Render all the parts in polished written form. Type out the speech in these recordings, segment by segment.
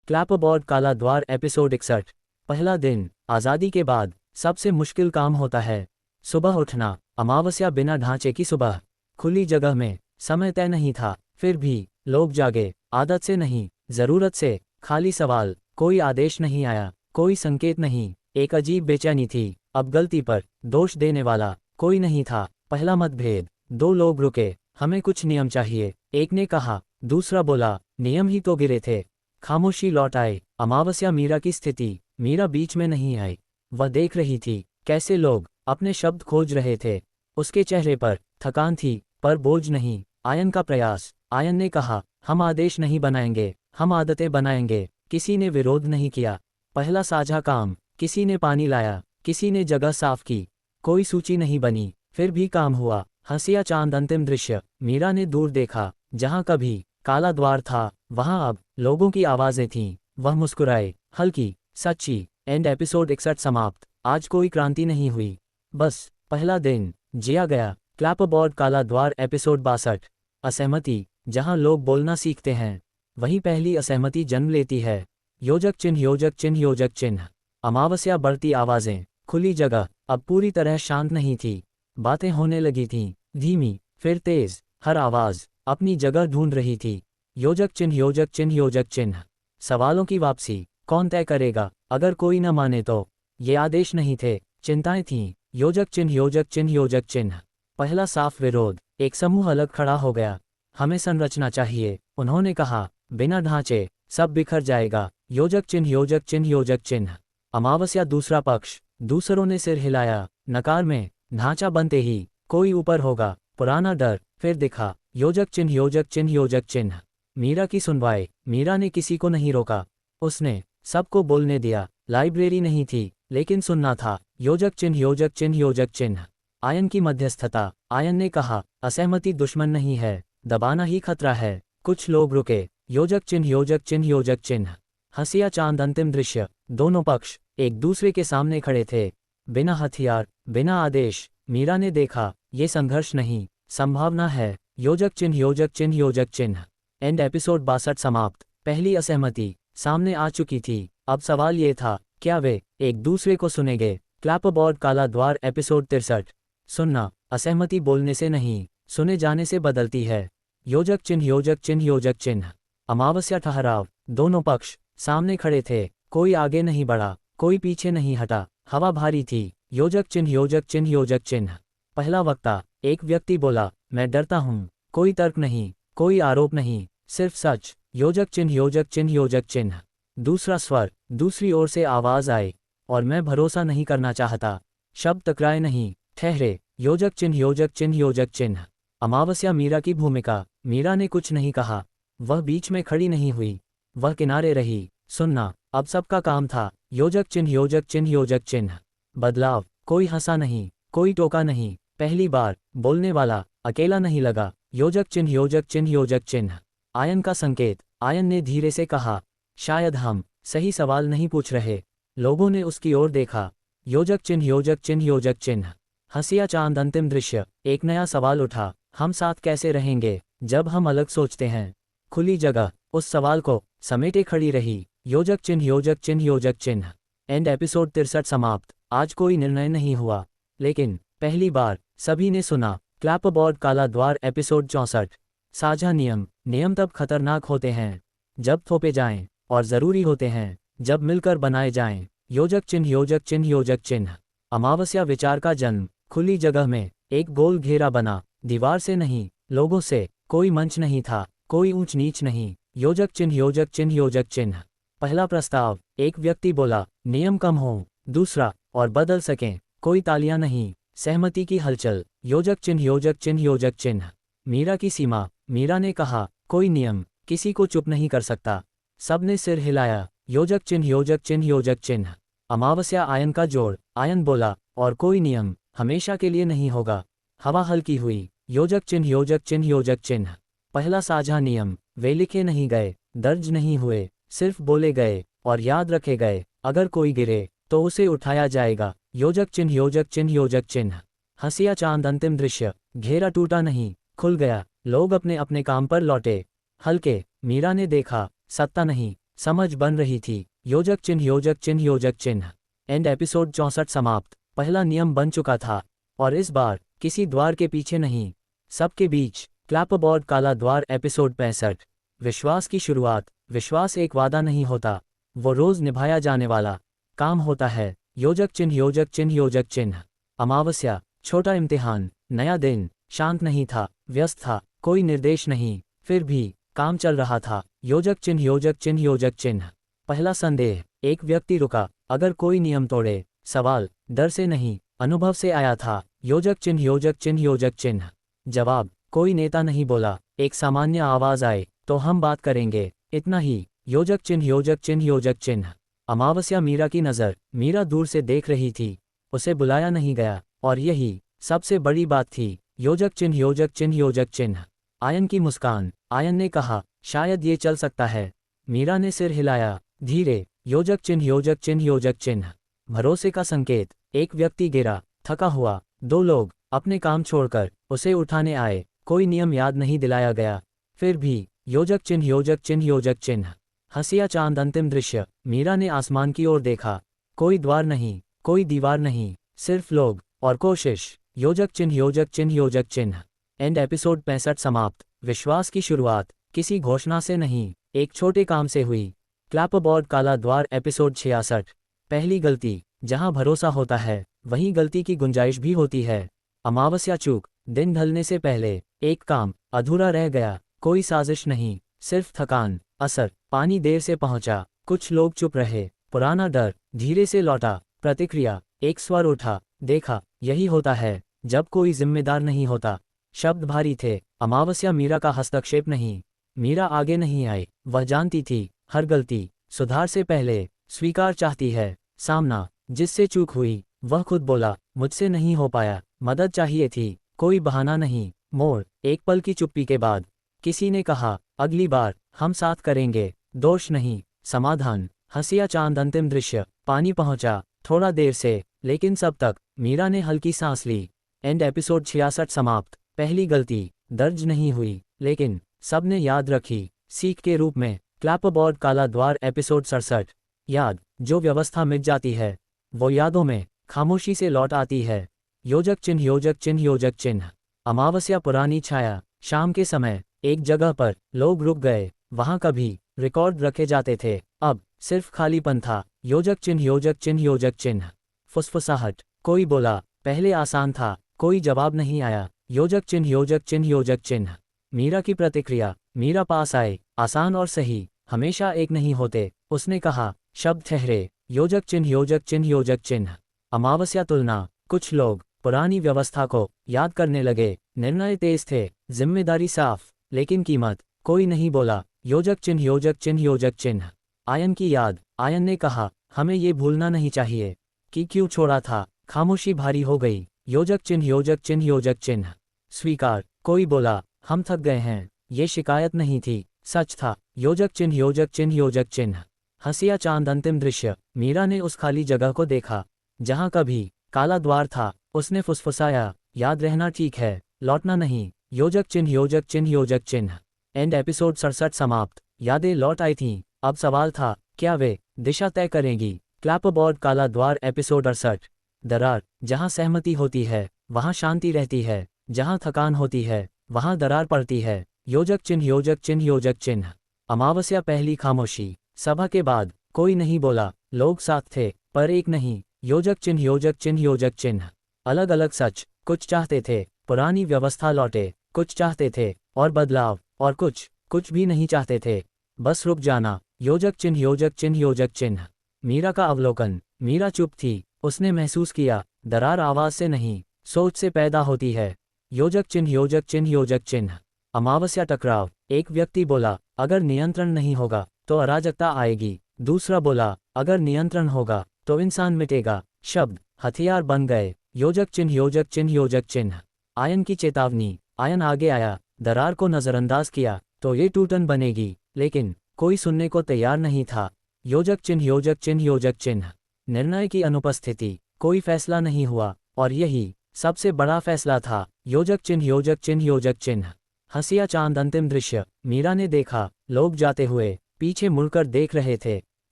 Clapboard काला द्वार episode 61। पहला दिन। आज़ादी के बाद सबसे मुश्किल काम होता है सुबह उठना। अमावस्या बिना ढांचे की सुबह। खुली जगह में। समय तय नहीं था, फिर भी लोग जागे। आदत से नहीं, ज़रूरत से। खाली सवाल, कोई आदेश नहीं आया, कोई संकेत नहीं। एक अजीब बेचैनी थी। अब गलती पर दोष देने वाला कोई नहीं था। पहला मतभेद। दो लोग रुके। हमें कुछ नियम चाहिए, एक ने कहा। दूसरा बोला, नियम ही तो गिरे थे। खामोशी लौट आए। अमावस्या मीरा की स्थिति। मीरा बीच में नहीं आई। वह देख रही थी कैसे लोग अपने शब्द खोज रहे थे। उसके चेहरे पर थकान थी, पर बोझ नहीं। आयन का प्रयास। आयन ने कहा, हम आदेश नहीं बनाएंगे, हम आदतें बनाएंगे। किसी ने विरोध नहीं किया। पहला साझा काम। किसी ने पानी लाया, किसी ने जगह साफ की। कोई सूची नहीं बनी, फिर भी काम हुआ। हंसिया चांद अंतिम दृश्य। मीरा ने दूर देखा। जहां कभी काला द्वार था, वहां अब लोगों की आवाजें थीं। वह मुस्कुराए, हल्की, सच्ची। एंड एपिसोड 61 समाप्त। आज कोई क्रांति नहीं हुई, बस पहला दिन जिया गया। क्लैपबोर्ड काला द्वार एपिसोड 62। असहमति। जहां लोग बोलना सीखते हैं, वहीं पहली असहमति जन्म लेती है। योजक चिन्ह, योजक चिन्ह, योजक चिन्ह। अमावस्या बढ़ती आवाजें। खुली जगह अब पूरी तरह शांत नहीं थी। बातें होने लगी थीं, धीमी, फिर तेज। हर आवाज अपनी जगह ढूंढ रही थी। योजक चिन्ह, योजक चिन्ह, योजक चिन्ह। सवालों की वापसी। कौन तय करेगा अगर कोई न माने तो? ये आदेश नहीं थे, चिंताएं थीं। योजक चिन्ह, योजक चिन्ह, योजक चिन्ह। पहला साफ विरोध। एक समूह अलग खड़ा हो गया। हमें संरचना चाहिए, उन्होंने कहा। बिना ढांचे सब बिखर जाएगा। योजक चिन्ह, योजक चिन्ह, योजक चिन्ह। अमावस्या दूसरा पक्ष। दूसरों ने सिर हिलाया, नकार में। ढांचा बनते ही कोई ऊपर होगा। पुराना डर फिर दिखा। योजक चिन्ह, योजक चिन्ह, योजक चिन्ह। मीरा की सुनवाई। मीरा ने किसी को नहीं रोका। उसने सबको बोलने दिया। लाइब्रेरी नहीं थी, लेकिन सुनना था। योजक चिन्ह, योजक चिन्ह, योजक चिन्ह। आयन की मध्यस्थता। आयन ने कहा, असहमति दुश्मन नहीं है, दबाना ही खतरा है। कुछ लोग रुके। योजक चिन्ह, योजक चिन्ह, योजक चिन्ह। हंसिया चांद अंतिम दृश्य। दोनों पक्ष एक दूसरे के सामने खड़े थे, बिना हथियार, बिना आदेश। मीरा ने देखा, ये संघर्ष नहीं, संभावना है। योजक चिन्ह, योजक चिन्ह, योजक चिन्ह। एंड एपिसोड 62 समाप्त। पहली असहमति सामने आ चुकी थी। अब सवाल ये था, क्या वे एक दूसरे को सुनेंगे? क्लैपबोर्ड काला द्वार एपिसोड 63। सुनना असहमति बोलने से नहीं, सुने जाने से बदलती है। योजक चिन्ह, योजक चिन्ह, योजक चिन्ह। अमावस्या ठहराव। दोनों पक्ष सामने खड़े थे। कोई आगे नहीं बढ़ा, कोई पीछे नहीं हटा। हवा भारी थी। योजक चिन्ह, योजक चिन्ह, योजक चिन्ह। पहला वक्ता। एक व्यक्ति बोला, मैं डरता हूँ। कोई तर्क नहीं, कोई आरोप नहीं, सिर्फ सच। योजक चिन्ह, योजक चिन्ह, योजक चिन्ह। दूसरा स्वर। दूसरी ओर से आवाज आई, और मैं भरोसा नहीं करना चाहता। शब्द टकराए नहीं, ठहरे। योजक चिन्ह, योजक चिन्ह, योजक चिन्ह। अमावस्या मीरा की भूमिका। मीरा ने कुछ नहीं कहा। वह बीच में खड़ी नहीं हुई, वह किनारे रही। सुनना अब सबका काम था। योजक चिन्ह, योजक चिन्ह, योजक चिन्ह। बदलाव। कोई हंसा नहीं, कोई टोका नहीं। पहली बार बोलने वाला अकेला नहीं लगा। योजक चिन्ह, योजक चिन्ह, योजक चिन्ह। आयन का संकेत। आयन ने धीरे से कहा, शायद हम सही सवाल नहीं पूछ रहे। लोगों ने उसकी ओर देखा। योजक चिन्ह, योजक चिन्ह, योजक चिन्ह। हंसिया चांद अंतिम दृश्य। एक नया सवाल उठा, हम साथ कैसे रहेंगे जब हम अलग सोचते हैं? खुली जगह उस सवाल को समेटे खड़ी रही। योजक चिन्ह, योजक चिन्ह, योजक चिन्ह। एंड एपिसोड 63 समाप्त। आज कोई निर्णय नहीं हुआ, लेकिन पहली बार सभी ने सुना। क्लैपबोर्ड काला द्वार एपिसोड 64। साझा नियम। नियम तब खतरनाक होते हैं जब थोपे जाएं, और ज़रूरी होते हैं जब मिलकर बनाए जाएं। योजक चिन्ह, योजक चिन्ह, योजक चिन्ह। अमावस्या विचार का जन्म। खुली जगह में एक गोल घेरा बना। दीवार से नहीं, लोगों से। कोई मंच नहीं था, कोई ऊंच नीच नहीं। योजक चिन्ह, योजक चिन्ह, योजक चिन्ह। पहला प्रस्ताव। एक व्यक्ति बोला, नियम कम हो। दूसरा, और बदल सकें। कोई तालियां नहीं, सहमति की हलचल। योजक चिन्ह, योजक चिन्ह, योजक चिन्ह। मीरा की सीमा। मीरा ने कहा, कोई नियम किसी को चुप नहीं कर सकता। सबने सिर हिलाया। योजक चिन्ह, योजक चिन्ह, योजक चिन्ह। अमावस्या आयन का जोड़। आयन बोला, और कोई नियम हमेशा के लिए नहीं होगा। हवा हल्की हुई। योजक चिन्ह, योजक चिन्ह, योजक चिन्ह। पहला साझा नियम। वे लिखे नहीं गए, दर्ज नहीं हुए, सिर्फ बोले गए और याद रखे गए। अगर कोई गिरे तो उसे उठाया जाएगा। योजक चिन्ह, योजक चिन्ह, योजक चिन्ह। हंसिया चांद अंतिम दृश्य। घेरा टूटा नहीं, खुल गया। लोग अपने अपने काम पर लौटे। हल्के। मीरा ने देखा, सत्ता नहीं, समझ बन रही थी। योजक चिन्ह योजक चिन्ह योजक चिन्ह। एंड एपिसोड 64 समाप्त। पहला नियम बन चुका था और इस बार किसी द्वार के पीछे नहीं, सबके बीच। क्लैपबोर्ड काला द्वार एपिसोड 65। विश्वास की शुरुआत। विश्वास एक वादा नहीं होता, वो रोज निभाया जाने वाला काम होता है। योजक चिन्ह योजक चिन्ह योजक चिन्ह। अमावस्या। छोटा इम्तिहान। नया दिन। शांत नहीं था, व्यस्त था, कोई निर्देश नहीं, फिर भी काम चल रहा था। योजक चिन्ह योजक चिन्ह योजक चिन्ह। पहला संदेह। एक व्यक्ति रुका। अगर कोई नियम तोड़े। सवाल डर से नहीं, अनुभव से आया था। योजक चिन्ह योजक चिन्ह योजक चिन्ह। जवाब कोई नेता नहीं बोला, एक सामान्य आवाज आए, तो हम बात करेंगे, इतना ही। योजक चिन्ह योजक चिन्ह योजक चिन्ह। अमावस्या। मीरा की नज़र। मीरा दूर से देख रही थी, उसे बुलाया नहीं गया, और यही सबसे बड़ी बात थी। योजक चिन्ह योजक चिन्ह योजक चिन्ह। आयन की मुस्कान। आयन ने कहा, शायद ये चल सकता है। मीरा ने सिर हिलाया, धीरे। योजक चिन्ह योजक चिन्ह योजक चिन्ह। भरोसे का संकेत। एक व्यक्ति गिरा, थका हुआ। दो लोग अपने काम छोड़कर उसे उठाने आए। कोई नियम याद नहीं दिलाया गया, फिर भी। योजक चिन्ह योजक चिन्ह योजक चिन्ह। हंसिया चांद अंतिम दृश्य। मीरा ने आसमान की ओर देखा। कोई द्वार नहीं, कोई दीवार नहीं, सिर्फ लोग और कोशिश। योजक चिन्ह योजक चिन्ह योजक चिन्ह। एंड एपिसोड 65 समाप्त। विश्वास की शुरुआत किसी घोषणा से नहीं, एक छोटे काम से हुई। क्लैपबोर्ड काला द्वार एपिसोड 66। पहली गलती। जहां भरोसा होता है वहीं गलती की गुंजाइश भी होती है। अमावस्या। चूक। दिन ढलने से पहले एक काम अधूरा रह गया। कोई साजिश नहीं, सिर्फ थकान। असर। पानी देर से पहुंचा, कुछ लोग चुप रहे। पुराना डर धीरे से लौटा। प्रतिक्रिया। एक स्वर उठा, देखा। यही होता है जब कोई जिम्मेदार नहीं होता। शब्द भारी थे। अमावस्या। मीरा का हस्तक्षेप नहीं। मीरा आगे नहीं आई, वह जानती थी हर गलती सुधार से पहले स्वीकार चाहती है। सामना। जिससे चूक हुई वह खुद बोला, मुझसे नहीं हो पाया, मदद चाहिए थी। कोई बहाना नहीं। मोड़। एक पल की चुप्पी के बाद किसी ने कहा, अगली बार हम साथ करेंगे। दोष नहीं, समाधान। हंसिया चांद अंतिम दृश्य। पानी पहुंचा, थोड़ा देर से, लेकिन सब तक। मीरा ने हल्की सांस ली। एंड एपिसोड 66 समाप्त। पहली गलती दर्ज नहीं हुई, लेकिन सबने याद रखी, सीख के रूप में। क्लैपबोर्ड काला द्वार एपिसोड 67। याद। जो व्यवस्था मिट जाती है वो यादों में खामोशी से लौट आती है। योजक चिन्ह योजक चिन्ह योजक चिन्ह। अमावस्या। पुरानी छाया। शाम के समय एक जगह पर लोग रुक गए। वहां कभी रिकॉर्ड रखे जाते थे, अब सिर्फ खालीपन था। योजक चिन्ह योजक चिन्ह योजक चिन्ह। फुसफुसाहट। कोई बोला, पहले आसान था। कोई जवाब नहीं आया। योजक चिन्ह योजक चिन्ह योजक चिन्ह। मीरा की प्रतिक्रिया। मीरा पास आए। आसान और सही हमेशा एक नहीं होते, उसने कहा। शब्द ठहरे। योजक चिन्ह योजक चिन्ह योजक चिन्ह। अमावस्या। तुलना। कुछ लोग पुरानी व्यवस्था को याद करने लगे। निर्णय तेज थे, जिम्मेदारी साफ, लेकिन कीमत। कोई नहीं बोला। योजक चिन्ह योजक चिन्ह योजक चिन्ह। आयन की याद। आयन ने कहा, हमें ये भूलना नहीं चाहिए कि क्यों छोड़ा था। खामोशी भारी हो गई। योजक चिन्ह योजक चिन्ह योजक चिन्ह। स्वीकार। कोई बोला, हम थक गए हैं। ये शिकायत नहीं थी, सच था। योजक चिन्ह योजक चिन्ह योजक चिन्ह। हंसिया चांद अंतिम दृश्य। मीरा ने उस खाली जगह को देखा जहां कभी काला द्वार था। उसने फुसफुसाया, याद रहना ठीक है, लौटना नहीं। योजक चिन्ह योजक चिन्ह योजक चिन्ह। एंड एपिसोड 67 समाप्त। यादें लौट आई थीं। अब सवाल था, क्या वे दिशा तय करेंगी। क्लैपबोर्ड काला द्वार एपिसोड 68। दरार। जहां सहमति होती है वहां शांति रहती है, जहां थकान होती है वहां दरार पड़ती है। योजक चिन्ह योजक चिन्ह योजक चिन्ह। अमावस्या। पहली खामोशी। सभा के बाद कोई नहीं बोला। लोग साथ थे पर एक नहीं। योजक चिन्ह योजक चिन्ह योजक चिन्ह। अलग अलग सच। कुछ चाहते थे पुरानी व्यवस्था लौटे, कुछ चाहते थे और बदलाव, और कुछ भी नहीं चाहते थे, बस रुक जाना। योजक चिन्ह योजक चिन्ह योजक चिन्ह। मीरा का अवलोकन। मीरा चुप थी। उसने महसूस किया, दरार आवाज से नहीं, सोच से पैदा होती है। योजक चिन्ह योजक चिन्ह योजक चिन्ह। अमावस्या। टकराव। एक व्यक्ति बोला, अगर नियंत्रण नहीं होगा तो अराजकता आएगी। दूसरा बोला, अगर नियंत्रण होगा तो इंसान मिटेगा। शब्द हथियार बन गए। योजक चिन्ह योजक चिन्ह योजक चिन्ह। आयन की चेतावनी। आयन आगे आया। दरार को नजरअंदाज किया तो ये टूटन बनेगी, लेकिन कोई सुनने को तैयार नहीं था। योजक चिन्ह योजक चिन्ह योजक चिन्ह। निर्णय की अनुपस्थिति। कोई फैसला नहीं हुआ, और यही सबसे बड़ा फैसला था। योजक चिन्ह योजक चिन्ह योजक चिन्ह। हंसिया चांद अंतिम दृश्य। मीरा ने देखा लोग जाते हुए, पीछे मुड़कर देख रहे थे।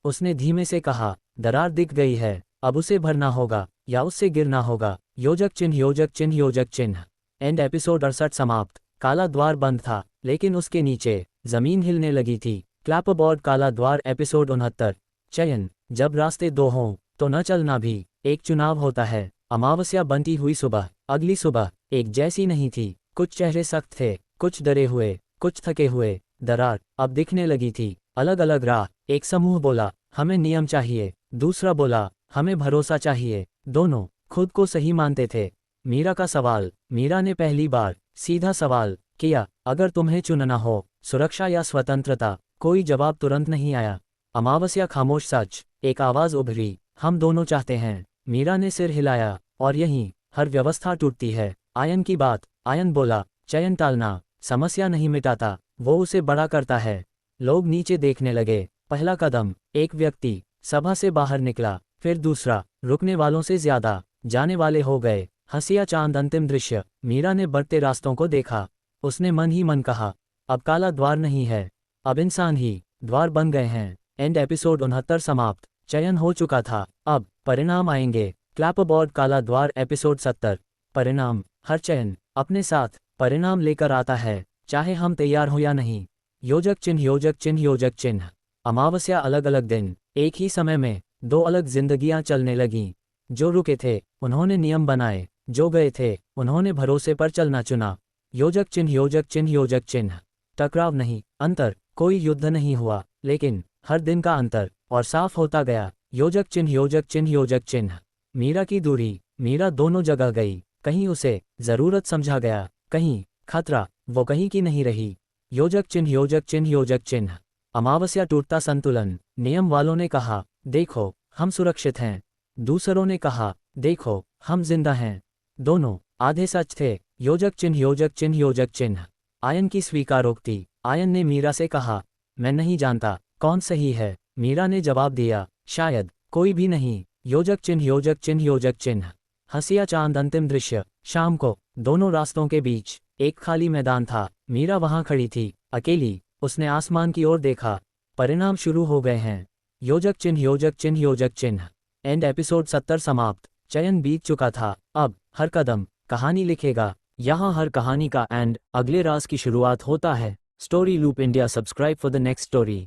उसने धीमे से कहा, दरार दिख गई है, अब उसे भरना होगा या उससे गिरना होगा। योजक चिन्ह योजक चिन्ह योजक चिन्ह। एंड एपिसोड 68 समाप्त। काला द्वार बंद था, लेकिन उसके नीचे जमीन हिलने लगी थी। क्लैपबोर्ड काला द्वार एपिसोड 69। चयन। जब रास्ते दो हों तो न चलना भी एक चुनाव होता है। अमावस्या बनती हुई सुबह। अगली सुबह एक जैसी नहीं थी। कुछ चेहरे सख्त थे, कुछ डरे हुए, कुछ थके हुए। दरार अब दिखने लगी थी। अलग अलग राह। एक समूह बोला, हमें नियम चाहिए। दूसरा बोला, हमें भरोसा चाहिए। दोनों खुद को सही मानते थे। मीरा का सवाल। मीरा ने पहली बार सीधा सवाल किया, अगर तुम्हें चुनना हो, सुरक्षा या स्वतंत्रता? कोई जवाब तुरंत नहीं आया। अमावस्या खामोश। सच। एक आवाज उभरी, हम दोनों चाहते हैं। मीरा ने सिर हिलाया, और यहीं हर व्यवस्था टूटती है। आयन की बात। आयन बोला, चयन टालना समस्या नहीं मिटाता, वो उसे बड़ा करता है। लोग नीचे देखने लगे। पहला कदम। एक व्यक्ति सभा से बाहर निकला, फिर दूसरा। रुकने वालों से ज्यादा जाने वाले हो गए। हंसिया चांद। अंतिम दृश्य। मीरा ने बढ़ते रास्तों को देखा। उसने मन ही मन कहा, अब काला द्वार नहीं है, अब इंसान ही द्वार बन गए हैं। एंड एपिसोड 69 समाप्त। चयन हो चुका था, अब परिणाम आएंगे। क्लैपबोर्ड काला द्वार एपिसोड 70। परिणाम। हर चयन अपने साथ परिणाम लेकर आता है, चाहे हम तैयार हो या नहीं। योजक चिन्ह योजक चिन्ह योजक चिन्ह। अमावस्या। अलग अलग दिन, एक ही समय में दो अलग जिंदगियां चलने लगीं। जो रुके थे उन्होंने नियम बनाए, जो गए थे उन्होंने भरोसे पर चलना चुना। योजक चिन्ह योजक चिन्ह योजक चिन्ह। टकराव नहीं, अंतर। कोई युद्ध नहीं हुआ, लेकिन हर दिन का अंतर और साफ होता गया। योजक चिन्ह योजक चिन्ह योजक चिन्ह। मीरा की दूरी। मीरा दोनों जगह गई। कहीं उसे जरूरत समझा गया, कहीं खतरा, वो कहीं की नहीं रही। योजक चिन्ह योजक चिन्ह योजक चिन्ह। अमावस्या। टूटता संतुलन। नियम वालों ने कहा, देखो हम सुरक्षित हैं। दूसरों ने कहा, देखो हम जिंदा हैं। दोनों आधे सच थे। योजक चिन्ह योजक चिन्ह योजक चिन्ह। आयन की स्वीकारोक्ति। आयन ने मीरा से कहा, मैं नहीं जानता कौन सही है। मीरा ने जवाब दिया, शायद कोई भी नहीं। योजक चिन्ह योजक चिन्ह योजक चिन्ह। हंसिया चांद। अंतिम दृश्य। शाम को दोनों रास्तों के बीच एक खाली मैदान था। मीरा वहां खड़ी थी, अकेली। उसने आसमान की ओर देखा। परिणाम शुरू हो गए हैं। योजक चिन्ह योजक चिन्ह योजक चिन्ह। एंड एपिसोड 70 समाप्त। चयन बीत चुका था, अब हर कदम कहानी लिखेगा। यहाँ हर कहानी का एंड अगले राज की शुरुआत होता है। Story loop India. Subscribe for the next story.